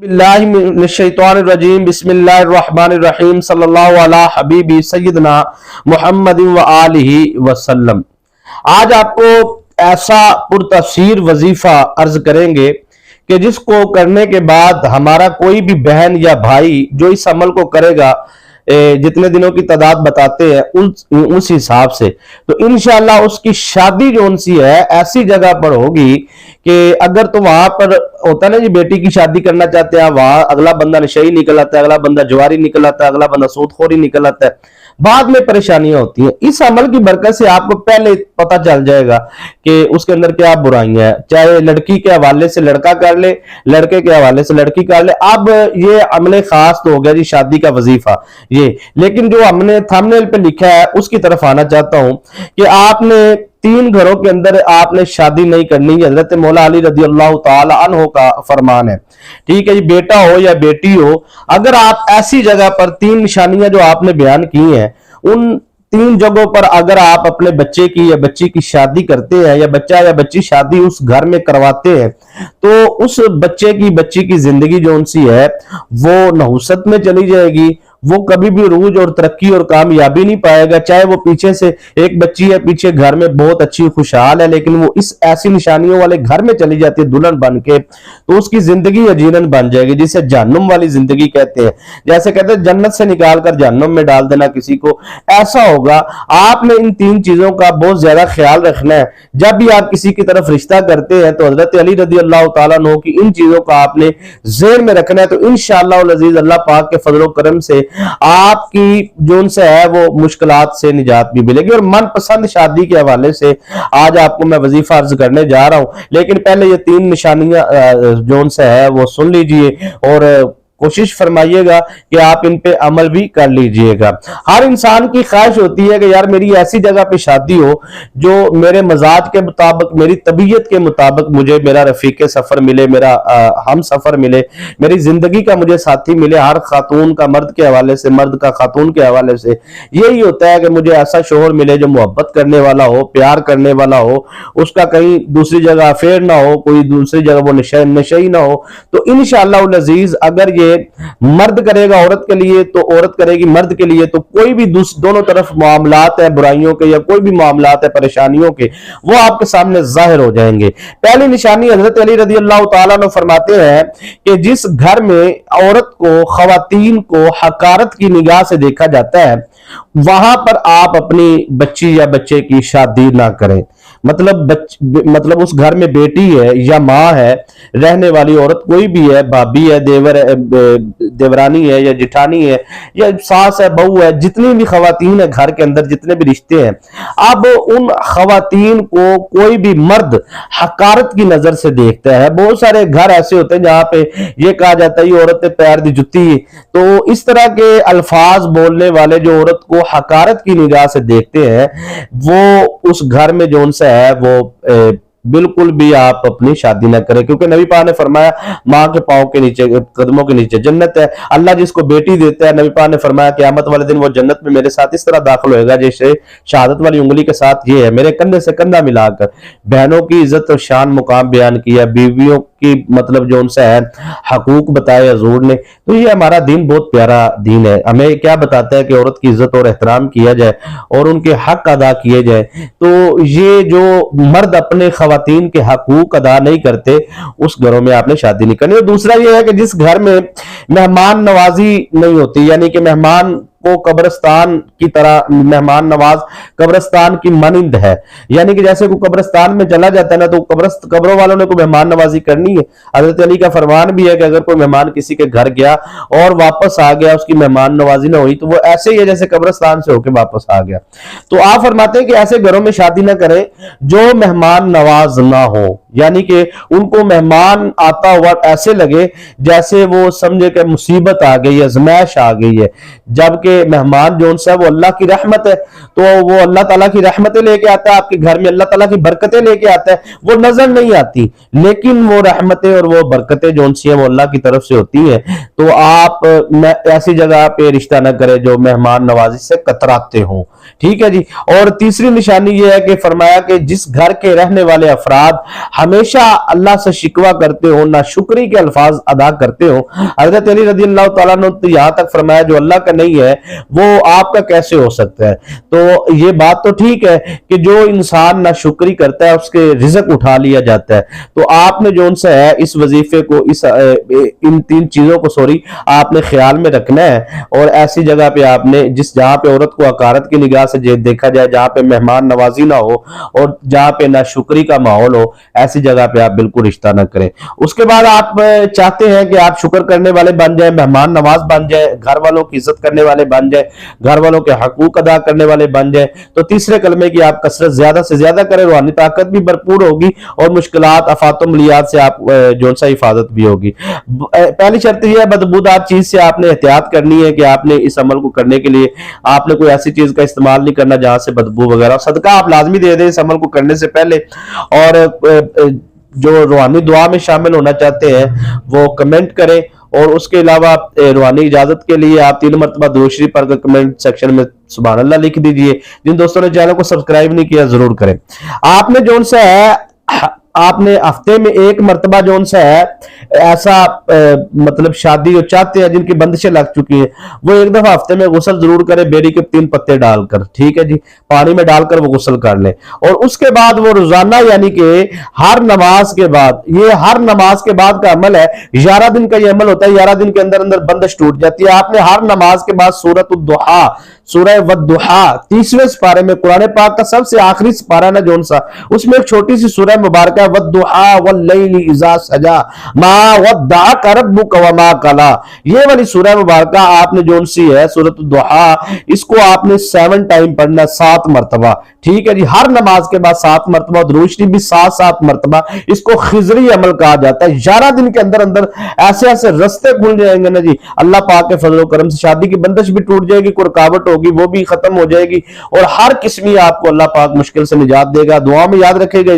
बिल्लाहि मिनश्शैतानिर्रजीम बिस्मिल्लाहिर्रहमानिर्रहीम सल्लल्लाहु अला हबीबी सय्यदना मुहम्मद व आलिहि वसल्लम। आज आपको ऐसा पुरतफसीर वजीफा अर्ज करेंगे कि जिसको करने के बाद हमारा कोई भी बहन या भाई जो इस अमल को करेगा, जितने दिनों की तादाद बताते हैं उस हिसाब से, तो इंशाअल्लाह उसकी शादी जो उनसी है ऐसी जगह पर होगी कि अगर तो वहां पर होता है ना जी, बेटी की शादी करना चाहते हैं, वहां अगला बंदा नशेई निकल आता है, अगला बंदा जुआरी निकल आता है, अगला बंदा सूदखोरी निकल आता है, बाद में परेशानियां होती हैं। इस अमल की बरकत से आपको पहले पता चल जाएगा कि उसके अंदर क्या बुराइयां हैं। चाहे लड़की के हवाले से लड़का कर ले, लड़के के हवाले से लड़की कर ले। अब ये अमले खास तो हो गया जी शादी का वजीफा ये, लेकिन जो हमने थंबनेल पे लिखा है उसकी तरफ आना चाहता हूं कि आपने 3 घरों के अंदर आपने शादी नहीं करनी। हजरत मौला अली रज़ी अल्लाह तआला अन्हु का फरमान है, ठीक है जी। बेटा हो या बेटी हो, अगर आप ऐसी जगह पर 3 निशानियां जो आपने बयान की हैं, उन 3 जगहों पर अगर आप अपने बच्चे की या बच्ची की शादी करते हैं, या बच्चा या बच्ची शादी उस घर में करवाते हैं, तो उस बच्चे की बच्ची की जिंदगी जो उनसी है वो नहुसत में चली जाएगी। वो कभी भी रूज और तरक्की और कामयाबी नहीं पाएगा। चाहे वो पीछे से एक बच्ची है, पीछे घर में बहुत अच्छी खुशहाल है, लेकिन वो इस ऐसी निशानियों वाले घर में चली जाती है दुल्हन बन के, तो उसकी जिंदगी यकीनन बन जाएगी, जिसे जहन्नुम वाली जिंदगी कहते हैं। जैसे कहते हैं जन्नत से निकाल कर जहन्नुम में डाल देना किसी को, ऐसा होगा। आपने इन 3 चीजों का बहुत ज्यादा ख्याल रखना है। जब भी आप किसी की तरफ रिश्ता करते हैं तो हजरत अली रज़ी अल्लाह तआला अन्हु की इन चीजों का आपने ज़हन में रखना है। तो इंशाअल्लाह अज़ीज़ अल्लाह पाक के फजल करम से आपकी जो उनसे है वो मुश्किलात से निजात भी मिलेगी। और मनपसंद शादी के हवाले से आज आपको मैं वजीफा अर्ज करने जा रहा हूं, लेकिन पहले ये 3 निशानियां जो उनसे है वो सुन लीजिए और कोशिश फरमाइएगा कि आप इन पे अमल भी कर लीजिएगा। हर इंसान की ख्वाहिश होती है कि यार मेरी ऐसी जगह पे शादी हो जो मेरे मजाज के मुताबिक, मेरी तबीयत के मुताबिक मुझे मेरा रफीक सफर मिले, मेरा हम सफर मिले, मेरी जिंदगी का मुझे साथी मिले। हर खातून का मर्द के हवाले से, मर्द का खातून के हवाले से यही होता है कि मुझे ऐसा शोहर मिले जो मोहब्बत करने वाला हो, प्यार करने वाला हो, उसका कहीं दूसरी जगह अफेयर ना हो, कोई दूसरी जगह वो नशई ना हो। तो इंशाअल्लाह अज़ीज अगर ये मर्द करेगा औरत के लिए तो औरत करेगी मर्द के लिए, तो कोई भी दोनों तरफ मामलात है बुराइयों के या कोई भी मामलात है परेशानियों के, वो आपके सामने जाहिर हो जाएंगे। पहली निशानी हजरत अली रज़ी अल्लाह तआला अन्हु फरमाते हैं कि जिस घर में औरत को, खवातीन को हकारत की निगाह से देखा जाता है, वहां पर आप अपनी बच्ची या बच्चे की शादी ना करें। मतलब उस घर में बेटी है या माँ है, रहने वाली औरत कोई भी है, भाभी है, देवरानी है या जिठानी है या सास है, बहू है, जितनी भी खवातीन है घर के अंदर, जितने भी रिश्ते हैं, अब उन खवातीन को कोई भी मर्द हकारत की नजर से देखता है। बहुत सारे घर ऐसे होते हैं जहां पे ये कहा जाता है ये औरत पैर दी जुत्ती, तो इस तरह के अल्फाज बोलने वाले जो औरत को हकारत की निगाह से देखते हैं, वो उस घर में जो उनसे है वो बिल्कुल भी आप अपनी शादी ना करें। क्योंकि नबी पाक ने फरमाया माँ के पांव के नीचे, कदमों के नीचे जन्नत है। अल्लाह जिसको बेटी देता है, नबी पाक ने फरमाया क़यामत वाले दिन वो जन्नत में मेरे साथ इस तरह दाखिल होएगा जैसे शहादत वाली उंगली के साथ ये है, मेरे कंधे से कंधा मिलाकर। बहनों की इज्जत और शान मुकाम बयान किया, बीवियों की मतलब जो उनसे है हकूक बताए हजूर ने। तो ये हमारा दीन बहुत प्यारा दीन है। हमें क्या बताता है कि औरत की इज्जत और एहतराम किया जाए और उनके हक अदा किए जाए। तो ये जो मर्द अपने खवातीन के हकूक अदा नहीं करते, उस घरों में आपने शादी नहीं करनी। और दूसरा ये है कि जिस घर में मेहमान नवाजी नहीं होती, यानी कि मेहमान को कब्रिस्तान की तरह, मेहमान नवाज कब्रिस्तान की मानिंद है, यानी कि जैसे कोई कब्रिस्तान में चला जाता है ना, तो कब्रों वालों ने कोई मेहमान नवाजी करनी है। हजरत अली का फरमान भी है कि अगर कोई मेहमान किसी के घर गया और वापस आ गया, उसकी मेहमान नवाजी ना हुई, तो वो ऐसे ही है जैसे कब्रिस्तान से होकर वापस आ गया। तो आप फरमाते हैं कि ऐसे घरों में शादी ना करें जो मेहमान नवाज ना हो, यानी कि उनको मेहमान आता हुआ ऐसे लगे जैसे वो समझे कि मुसीबत आ गई है, आज़माइश आ गई है। जबकि मेहमान जो उनसे वो अल्लाह की रहमत है, तो वो अल्लाह ताला की रहमतें लेके आता है आपके घर में, अल्लाह ताला की बरकतें लेके आता है। वो नजर नहीं आती, लेकिन वो रहमतें और वो बरकतें जो उनसी है वो अल्लाह की तरफ से होती है। तो आप ऐसी जगह पे रिश्ता न करें जो मेहमान नवाजी से कतराते हो, ठीक है जी। और तीसरी निशानी ये है कि फरमाया कि जिस घर के रहने वाले अफराद हमेशा अल्लाह से शिकवा करते हो, ना शुक्री के अल्फाज अदा करते हो। हजरत अली रजी अल्लाह तआला ने तो यहाँ तक फरमाया जो अल्लाह का नहीं है वो आपका कैसे हो सकता है। तो ये बात तो ठीक है कि जो इंसान ना शुक्री करता है उसके रिज़्क उठा लिया जाता है। तो आपने जो उनसे है इस वजीफे को इन तीन चीजों को आपने ख्याल में रखना है। और ऐसी जगह पे आपने जहां पे औरत को हकारत की निगाह से देखा जाए, जहां पे मेहमान नवाजी ना हो और जहां पे ना शुक्री का माहौल हो, ऐसी जगह पे आप बिल्कुल रिश्ता ना करें। उसके बाद आप चाहते हैं कि आप शुक्र करने वाले बन जाए, मेहमान नवाज बन जाए, घर वालों की इज्जत करने वाले बन जाए, घर वालों के हकूक अदा करने वाले बन जाए, तो तीसरे कलमे की आप कसरत ज्यादा से ज्यादा करें, रूहानी ताकत भी भरपूर होगी और मुश्किलात आफात मुलियात से आप जो सा हिफाजत भी होगी। पहली शर्त यह है बदबूदार चीज से आपने एहतियात करनी है कि आपने इस अमल को करने के लिए आपने कोई ऐसी चीज का इस्तेमाल नहीं करना जहां से बदबू वगैरह। सदका आप लाजमी दे दें इस अमल को करने से पहले। और जो रूहानी दुआ में शामिल होना चाहते हैं वो कमेंट करें। और उसके अलावा रूहानी इजाजत के लिए आप 3 मरतबा दुरूद शरीफ पढ़कर कमेंट सेक्शन में सुभान अल्लाह लिख दीजिए। जिन दोस्तों ने चैनल को सब्सक्राइब नहीं किया जरूर करें। आपने जो सा है आपने हफ्ते में 1 मरतबा जो सा है ऐसा मतलब शादी जो चाहते हैं जिनकी बंदिशें लग चुकी हैं वो 1 दफा हफ्ते में गुस्ल जरूर करें, बेरी के 3 पत्ते डालकर, ठीक है जी, पानी में डालकर वो गुस्ल कर लें। और उसके बाद वो रोजाना यानी कि हर नमाज के बाद, ये हर नमाज के बाद का अमल है, 11 दिन का ये अमल होता है, 11 दिन के अंदर अंदर बंदिश टूट जाती है। आपने हर नमाज के बाद सूरतुद्दुहा, सूरह वद्दुहा 30वें सिपारे में कुरान पाक का सबसे आखिरी सिपारा ना जोन सा, उसमें एक छोटी सी सूरह मुबारक है वद्दुहा वल्लैलि इज़ा सजा मा वद्दअका रब्बुका वमा कला। ये वाली सूरह मुबारक आपने जोन सी है सूरतुद्दुहा, इसको आपने 7 टाइम पढ़ना, 7 मरतबा, ठीक है जी। हर नमाज के बाद 7 मरतबा, दुरूद शरीफ भी 7 मरतबा। इसको खिजरी अमल कहा जाता है। 11 दिन के अंदर अंदर ऐसे ऐसे रास्ते खुल जाएंगे ना जी, अल्लाह पाक के फजल करम से शादी की बंदिश भी टूट जाएगी, कोई रुकावट होगी वो भी खत्म हो जाएगी और हर किस्म आपको अल्लाह पाक मुश्किल से निजात देगा। दुआ में याद रखेगा।